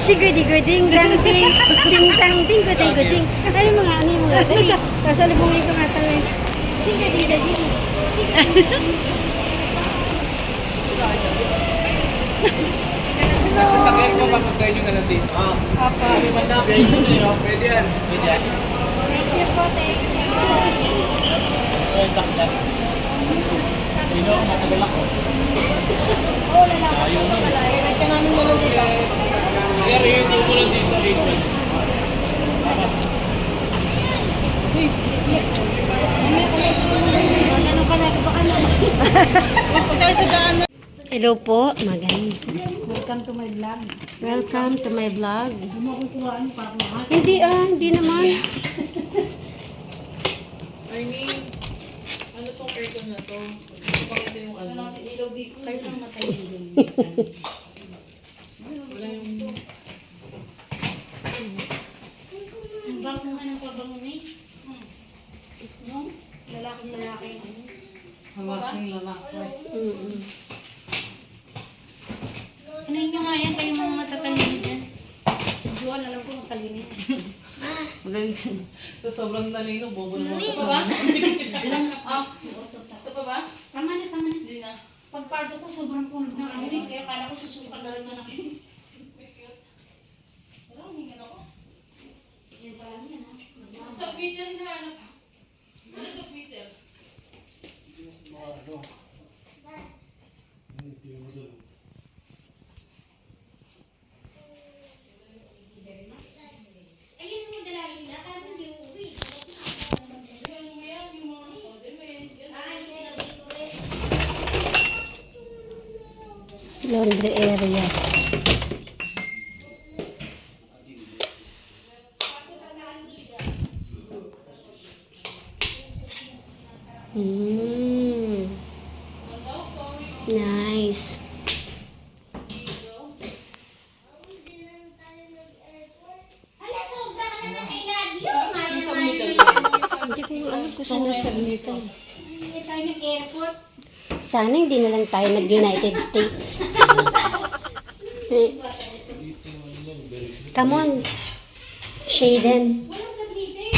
Sigudi-guding, dang-ding, sing-tang-ding, guding-guding. Ano yung mga, dali. Kasalubungin ko nga ito eh. Sigudi-guding. Nasa sakyan ko, papagkain nyo na lang dito. Opo. Pwede yan. Thank you po, thank you. Oo, lalaki ko pala. Like ka namin na lang dito. Sir, yung tumulan dito, April. Ano ka na? Baka naman. Pagkain sa daan. Hello po, magaling. Welcome to my vlog. Welcome to my vlog. Hindi mo kukuhaan para mahas. Hindi naman. Arnie, ano tong aircon na to? Bakit yung ano? Kayo lang matay din. Wala yung... Ang bang kung anong pabangon eh. No? Lalaking-lalaki. Halaking lalaki. Ano yun nga yan? Kayo mga matatalino dyan. Si Joan, alam ko matalino. Magaling. So, sobrang talino, bobo naman sa ba? sama. Ito pa ba? Tama na. Hindi na. Pagpasok ko, sobrang punog ng ano eh. Kaya kala ko susukan na rin ako. Wala, humingan ako. Yan pa lang yan ha. Sa Peter na hanap. Ano sa Peter? Ayun mo dalahin nila, kaya hindi uuwi. Yung mo yan, yung mga order mo yan. Ay, hindi ko rin. Laundry area. Nice. Hala, sobra ka na ng I love you. Hindi ko alam kung saan nasabmitan. Hindi tayo nag-airport. Sana hindi na lang tayo nag-United States. Come on. Shaden. Walang sabihin.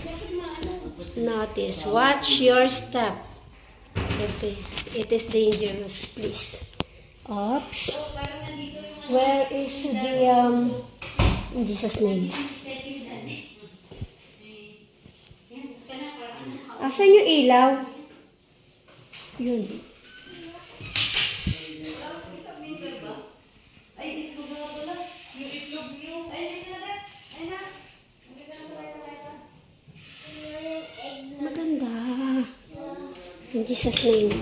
Dapat maano. Notice. Watch your step. It is dangerous. Please. Oops. Parang nandito yung Where is the, in Jesus' name? setting dad. Yan, sana parang ano. Asan yung ilaw? Yun. Yung itlog nyo. Maganda. In Jesus' name.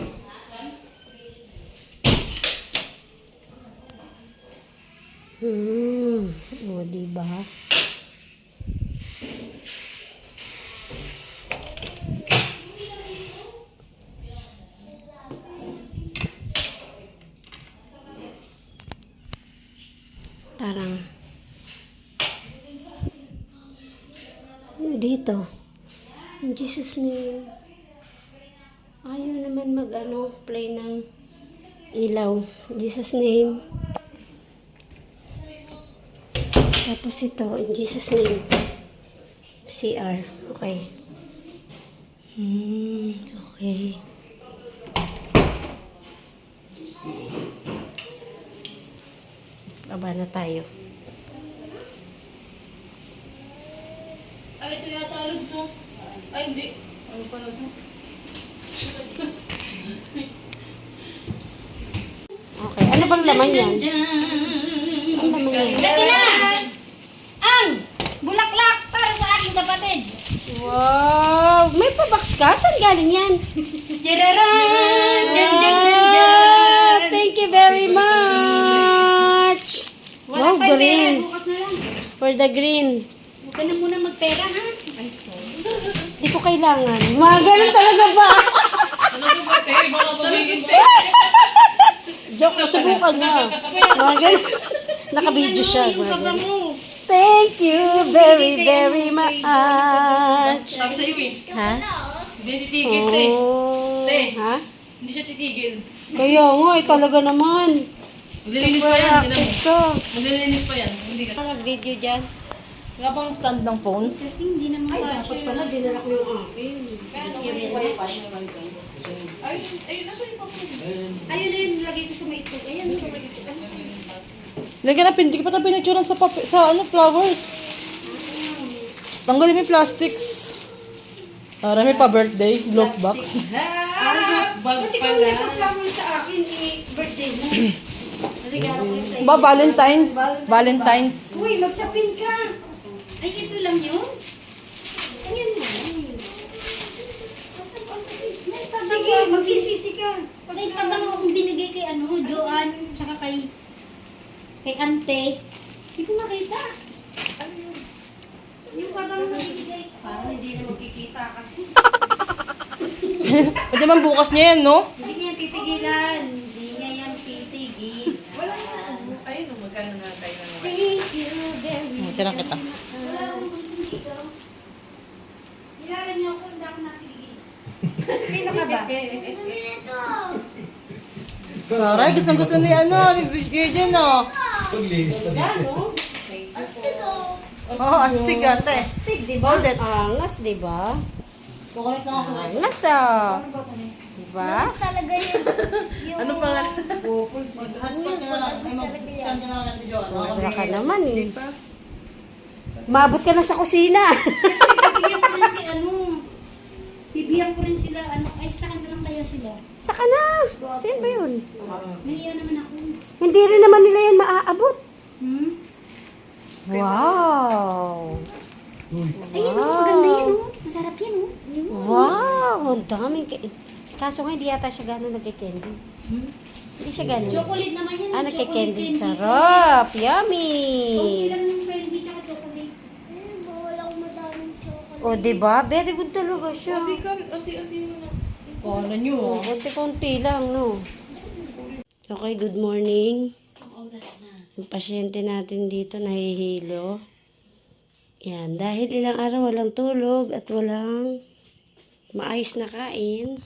O, diba? Parang ano dito? In Jesus' name. Ayaw naman play ng ilaw. In Jesus' name. Tapos ito, in Jesus' name. CR. Okay. Okay. Baba na tayo. Ay, ito yata alugs mo. Ay, hindi. Ano pala ito? Okay. Ano bang laman yan? Ano laman yan? Ito na! Ang bulaklak para sa aking kapatid. Wow! May pa-box ka? Saan galing yan? Tiraran! Jan, jan, jan, jan! Thank you very much! Wow, pa yung pera, green. bukas na lang. For the green. Huwag ka na muna magpera, ha? Ay, Hindi ko kailangan. Mga ganun talaga ba? Ano ba ba, te? Baka pabigin, te. Joke na, subukan nga. Mga ganun. Naka-video siya. yung Mga papa ganun. mo. Thank you very, very much. Sabi sa'yo eh. Ha? Hindi titigil, te. Oh. Te. Ha? Hindi siya titigil. Kaya nga, talaga naman. Maglilinis pa yan, hindi na mo. Ito. Maglilinis pa yan. Hindi ka. Nag-video dyan. Nga pang stand ng phone. Kasi hindi naman Dapat pala, dinala ko yung akin. Ayun, nasa yung phone. Ayun na yun, nilagay ko sa may itlog. Ayan, sa may itlog. Lagyan na, hindi ka pa ito pinicturan sa flowers. Tanggalin mo yung plastics. Para may pa-birthday, lock box. Ba't ikaw hindi pa-flower sa akin, birthday mo? Regalo ko rin sa iyo. Ba, Valentine's? Valentine's. Uy, magsapin ka. Ay, ito lang yun? Ayan na. Sige, magsisisi ka. May tabang akong binigay kay Joanne, tsaka kay Ante. Hindi ko makita. Yung parang nabibigay. Parang hindi na magkikita kasi. Pwede man bukas niya yan, no? Hindi niya yan titigilan. Hindi niya yan titigil. Wala na. Ayun, magkano na tayo na Thank you very much. Tirang kita. Kilala niyo ako, hindi ako natigil. Sino ka ba? Saray, gusto ni ni Bishgay din, no? Paglinis pa dito. Oo, astig ate. Astig, di ba? Hold it. Angas, di ba? Kukulit na ako. Angas ah. Di ba? Talaga yun. Ano pa nga? Mag-hotspot ka na lang. Ay, mag-scan ka na lang natin, Joanne. Wala ka naman eh. Mabot ka na sa kusina. Bibigyan ko rin si Bibigyan ko rin sila, ay sa kanila lang kaya sila. Saka na. Sino ba yun? Nahiya naman ako. Hindi rin naman nila yan maaabot. Hmm? Wow. Ayun, maganda yan, Masarap yan, Yun. Wow. Ang daming. Kaso nga, hindi yata siya gano'n nagkikendy. Hindi siya gano'n. Chocolate naman yan. Nagkikendy. candy. Sarap. Yummy. Okay lang yung candy tsaka chocolate. Bawal ako madaming chocolate. O, diba? Very good talaga siya. Unti-unti mo na. Ano nyo? Konti-konti lang, no? Okay, good morning. Yung pasyente natin dito nahihilo. Yan, dahil ilang araw walang tulog at walang maayos na kain.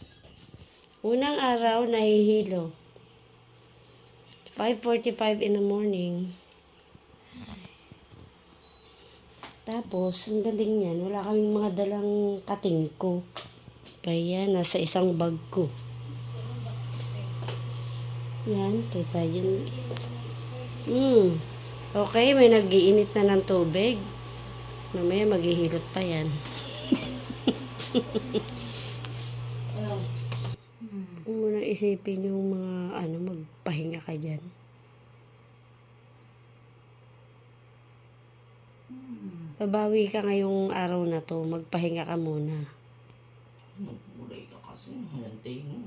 Unang araw nahihilo. 5:45 in the morning. Tapos, ang galing yan, wala kaming mga dalang katingko. Kaya nasa isang bag ko. Yan, kita dyan. Okay, may nag-iinit na ng tubig. Mamaya maghihilot pa yan. Kung muna isipin yung mga magpahinga ka dyan. Babawi ka ngayong araw na to, magpahinga ka muna. Bulay ka kasi. Hangantay mo.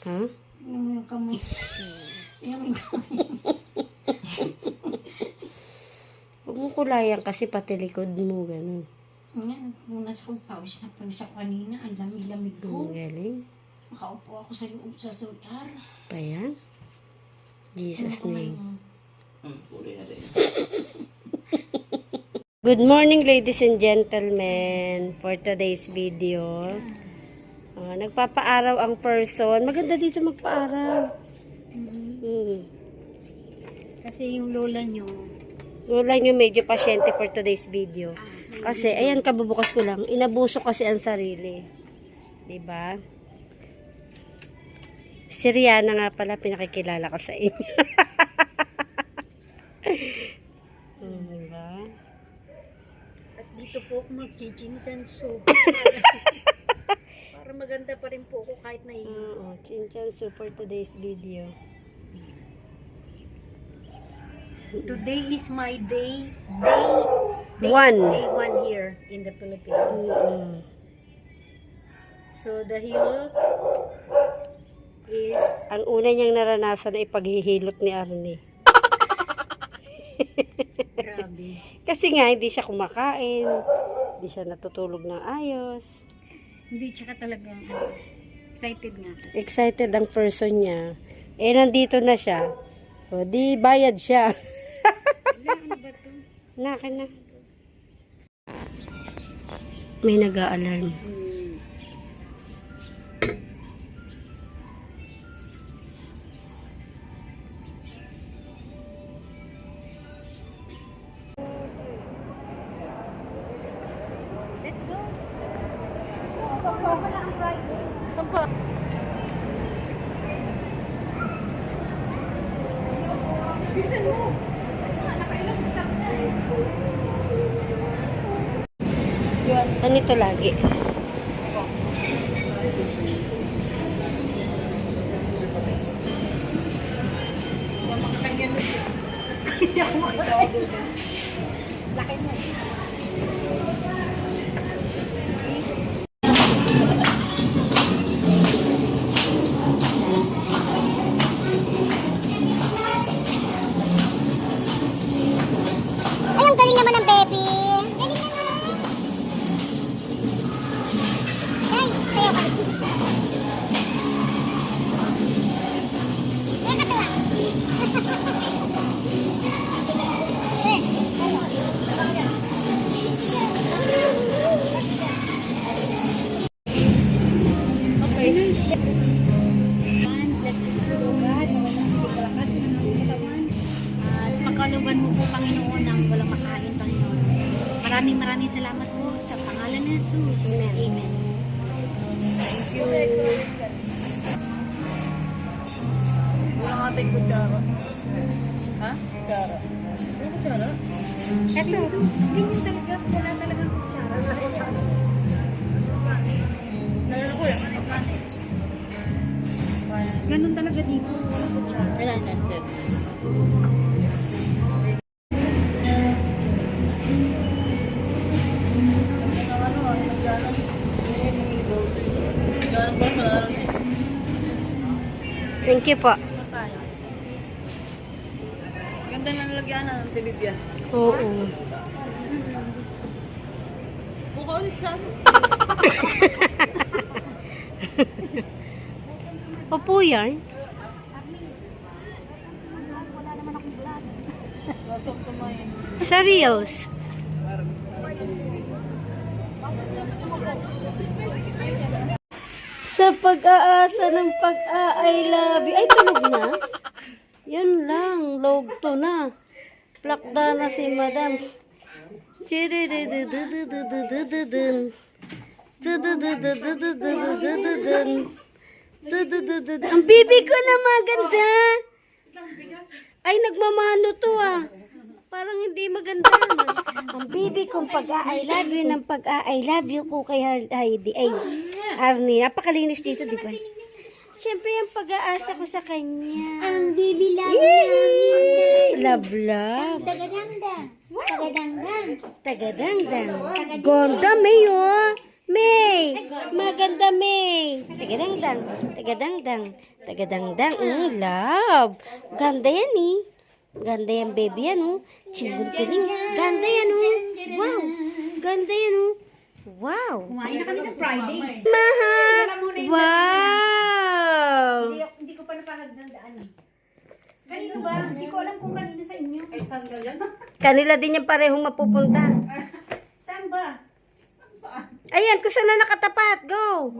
Ha? Yung kamay. Yung kamay. Huwag mo kulayan kasi pati likod mo, ganun. Ngayon, muna sa pawis na pawis ako kanina, ang lamig-lamig ko. Ang galing. Makaupo ako sa loob sa solar. Pa yan? Jesus name. Bulay na rin. Good morning, ladies and gentlemen. For today's video, nagpapaaraw ang person. Maganda dito magpaaraw. Kasi yung lola nyo, Wala nyo medyo pasyente for today's video. Kasi, ayan, kabubukas ko lang. Inabuso kasi ang sarili. Diba? Si Rihanna nga pala, pinakikilala ko sa inyo. Diba? at dito po ako mag-chinchan soup. Para maganda pa rin po ako kahit naiiyak. Oo, chinchan soup for today's video. Today is my day One. day one here in the Philippines. So the hill is Ang una niyang naranasan ay paghihilot ni Arnie. grabe. Kasi nga, hindi siya kumakain. Hindi siya natutulog ng ayos. Hindi tsaka talaga excited nga kasi. Excited ang person niya. Eh, nandito na siya. So, di bayad siya. Ano ba to? Naka na. May nag-a-alarm. Ganito lagi. Hindi ako makakain. Laki mo. Ay, ang galing naman ng baby. Galing naman. Ay, sayo ka. Yan ka tuwa. At pagkaluban mo po, Panginoon, ang walang makain, Panginoon. Maraming salamat po sa pangalan ni Jesus. Amen. Walang ating kutsara. Ha? Kutsara. Ano kutsara? Eto, ganyan talaga. Wala talagang kutsara. Nalala ko yan. Ano yung kanin? Ganun talaga dito. Walang kutsara. Kailan yan, Ted? Thank you po. Ganda ng lagyan ng tilibya. Oo. Buka ulit sa ano? Opo yan. Batok kumain. Sa Reels. Sa pag-aasa ng pag-I love you. Ay, tulog na. Yan lang. Log to na. Plakda na si madam. Chiridididididididididin. Dudududududududududududun. Dududududud. Ang bibi ko na maganda. Ay, nagmamano to ah. Parang hindi maganda naman. Ang bibi kong pag-I love you ng pag-I love you ko kay Heidi. Ay, Arnie. Napakalinis dito, di ba? Siyempre, ang pag-aasa ko sa kanya. Ang baby love namin. Love, love. Tagadangdang. Tagadangdang. Tagadangdang. Gonda, May, oh. May. Maganda, May. Tagadangdang. Tagadangdang. Tagadangdang. Love. Ganda yan, eh. Ganda yan, baby, yan, oh. Chingul piling. Ganda yan, oh. Wow. Ganda yan, oh. Wow. Kumain na kami sa Fridays. Mahal. Wow. Hindi ko pa napahagdandaan eh. Kanino ba? Hindi ko alam kung kanino sa inyo. Ay, sandal yan. Kanila din yung parehong mapupunta. Saan ba? Ayan, kung saan na nakatapat. Go.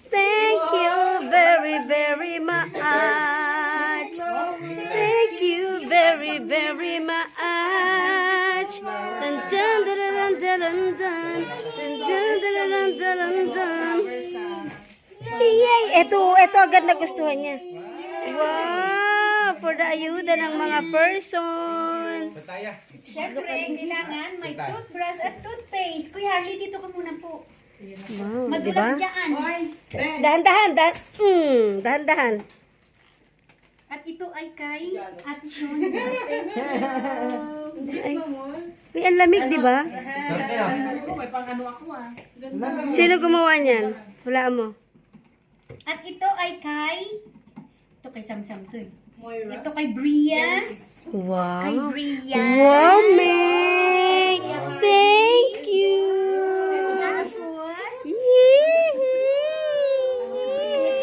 Thank you very, very much. Thank you very, very much. Dun, dun, dun, dun, dun, dun, dun. Dun, dun, dun, dun, dun, dun, dun. Yay! Ito agad nagustuhan niya. Wow! For the ayuda ng mga person. Siyempre, kailangan may toothbrush at toothpaste. Kuya Harley, dito ka muna po. Wow, di Madulas ba? dyan. Dahan-dahan, dahan-dahan. At ito ay kay Ate Shona. Ay, may ang lamig, di ba? May pang ano ako ah. Sino gumawa niyan? Hulaan mo. At ito ay kay... Ito kay Samsam to eh. Ito kay Bria. Wow. Kay Bria. Wow, May! Thank you! Tapos, ito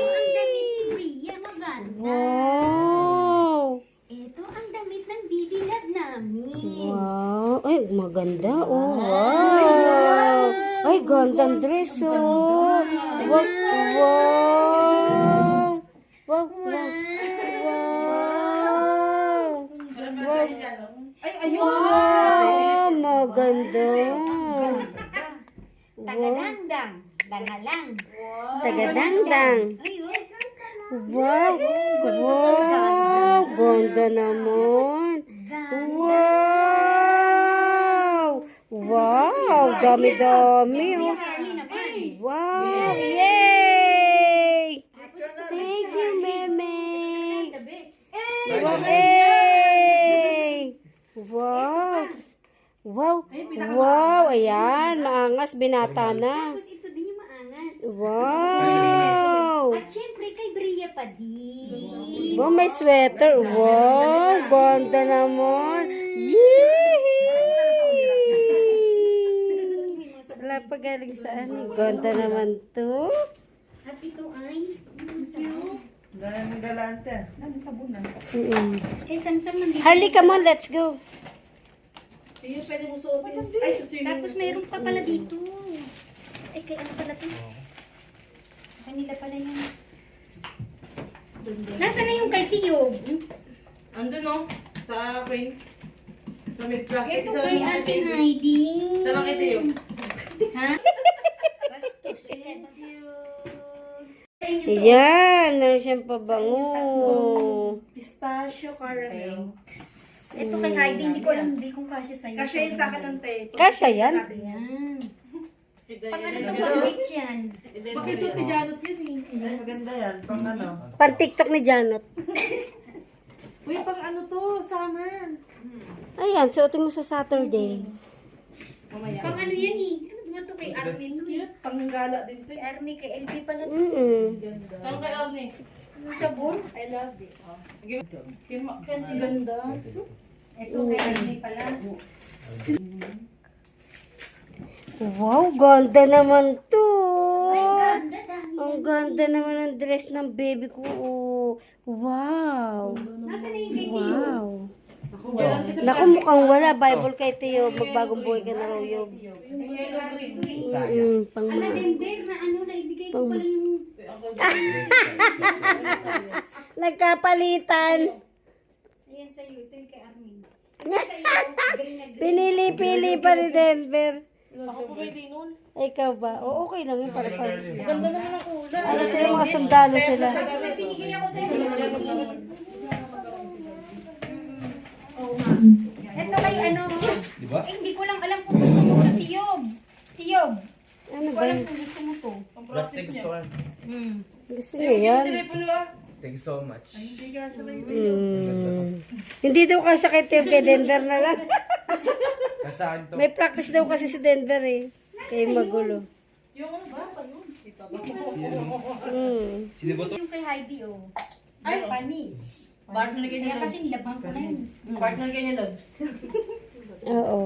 ang damit ni Bria. Maganda. Wow! Ito ang damit ng baby love namin. Wow! Ay, maganda, oh. Wow! Ay, gandang dress, oh. Wow! Wow! Wow! Wow! Ay, ayun. Wow! Maganda! Tagadangdang. Dangalang. Tagadangdang! Wow! Wow! Ganda naman! Wow! Wow! dami-dami. Oh. Harley naman. Wow! Yay! Thank you, Meme. The best. Wow! Hey! Wow! Wow! Wow! Ayan, maangas, binata na. Tapos ito din yung maangas. Wow! At syempre kay Bria pa din. Wow, may sweater. Wow! Ganda naman. Yee! Wala pa galing saan eh. Ganda naman to. At ito ay Daming galante. Daming sabunan. kay Samsam man dito. Harley, come on, let's go. Yung pwede mo suotin. Ay, sa swimming Tapos mayroon pa pala dito. Ay, kay ano pala to? Sa kanila pala yun. Nasaan na yung kay Tiyo? Andun no? Sa frame. Sa may plastic. Ito Sa kay lang Ate Heidi. Sa lang ito yun. Ha? Bastos. Thank you. Ayan, meron siyang pabango. Pistachio caramel. Ito kay Heidi, hindi ko alam, hindi kong kasya sa'yo. Kasi yung sa akin ng tape. Kasya yan? Yan. Pang ano to, Ito. pang beach yan. Bakit ni Janot yun eh? Maganda yan. Pang ano? Pan TikTok ni Janot. Uy, pang ano to? Summer. Ayan, suotin mo sa Saturday. Mamaya. Pang ano yan eh. Ano ba to kay Armin to eh? Cute. Pang gala din to Kay eh. Armin, kay LB pala to. Ganda. Ano kay Arnie? Ano sabon? I love it. Kaya ganda. Ito kay Armin pala. Wow, ganda naman to. Ay, ganda dami. Ang ganda naman ng dress ng baby ko. Oh. Wow. Nasaan na yung kay Tiyo? Wow. Naku, mukhang wala. Bible kay Teo. Magbagong buhay ka na raw yun. Yung kay Harry to eh. Pang Ala, Denver, na ano, naibigay ko pala yung... Nagkapalitan. Ayan sa'yo, ito yung kay Armin. Ito sa'yo, green na green. Pinili-pili pa ni Denver. Ako po pwede nun. Ikaw ba? O, okay lang yun. Para pa. Ganda naman ang kulay. Ano sila, mga sundalo sila. Tapos may binigay ako sa'yo. Oo nga. Ito kay ano, eh, hindi ko lang alam kung gusto mo ito, Tiyob. Tiyob. Ano Hindi ko ba alam yun? kung gusto mo to. Ang practice niya. Gusto niya yan. Telepono ba? Thank you so much. Hindi ka siya may Hindi daw kasi kay Teo, kay Denver na lang. Kasaan to? May practice daw kasi si Denver eh. Kaya magulo. Yung ano ba? Pa yun. Sino ba to? Yung kay Heidi, oh. Ay! Panis. Partner kayo niya Kaya kasi Lods. nilabang ko na yun. Partner kayo niya Lods. Oo.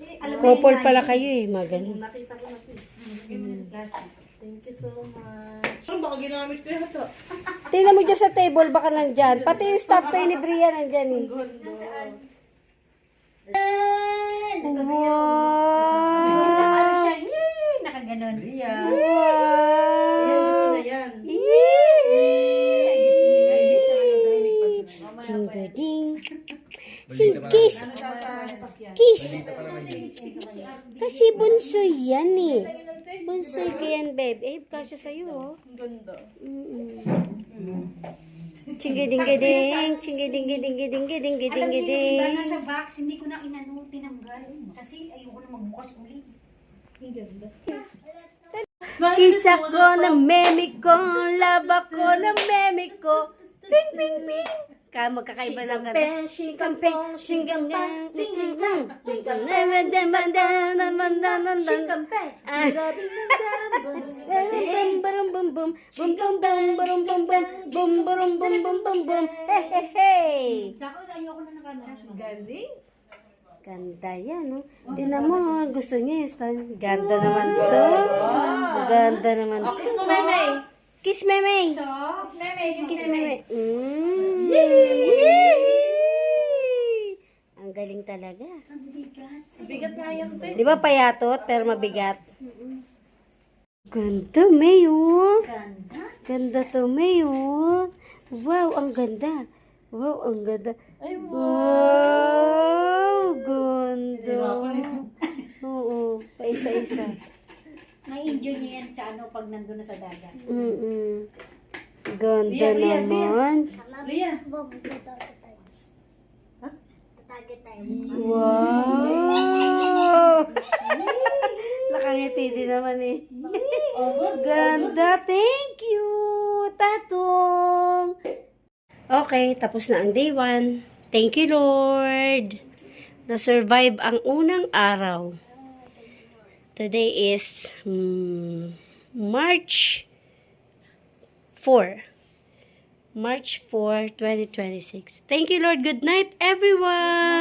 Eh, alam mo Couple yun, pala Heidi. kayo eh, magaling. Nakita ko na ito. Lagyan mo na sa plastic. Thank you so much. Ano baka ginamit ko yata? Tingnan mo dyan sa table, baka nandyan. Pati yung stop toy ni Bria nandyan eh. Ano Wow! siya? Yay! Nakaganon. Yan gusto Wow! na yan. Ay, gusto niya na. Chingading. Kiss. Kiss. Kasi bunsoy yan eh. Bunsoy ka yan, babe. Eh, kasya sa'yo oh. Ang ganda. Chingading-gading. Chingading-gading-gading-gading-gading-gading. Alam niyo yung iba nasa box, hindi ko na inano, tinanggal. Kasi ayoko na magbukas ulit. Ang ganda. Kiss ako ng meme ko. Love ako ng meme ko. Ping, ping, ping. Magkakaiba lang kami. Singkampeng, singkampeng, Ako, ayoko na nakano. Galing. Ganda yan, no? Tingnan mo, gusto niya yung style. Ganda naman to. Ganda naman to. Kiss mo, Meme. Kiss, meme. So, meme, Kiss, meme. Ang galing talaga. Ang bigat. Bigat nga yan, te. Di ba payatot, pero mabigat? Ganda, Mayo. Ganda. Ganda to, Mayo. Wow, ang ganda. Wow, ang ganda. Ay, Wow, ganda. Oo, paisa-isa. Na-enjoy niya yan sa ano pag nandun na sa dagat. Ganda naman. Ria. Target tayo. Wow. pretty din naman eh. Ganda. Thank you, Tatong. Okay, tapos na ang day 1. Thank you, Lord. Na-survive ang unang araw. Today is March 4. March 4, 2026. Thank you, Lord. Good night, everyone.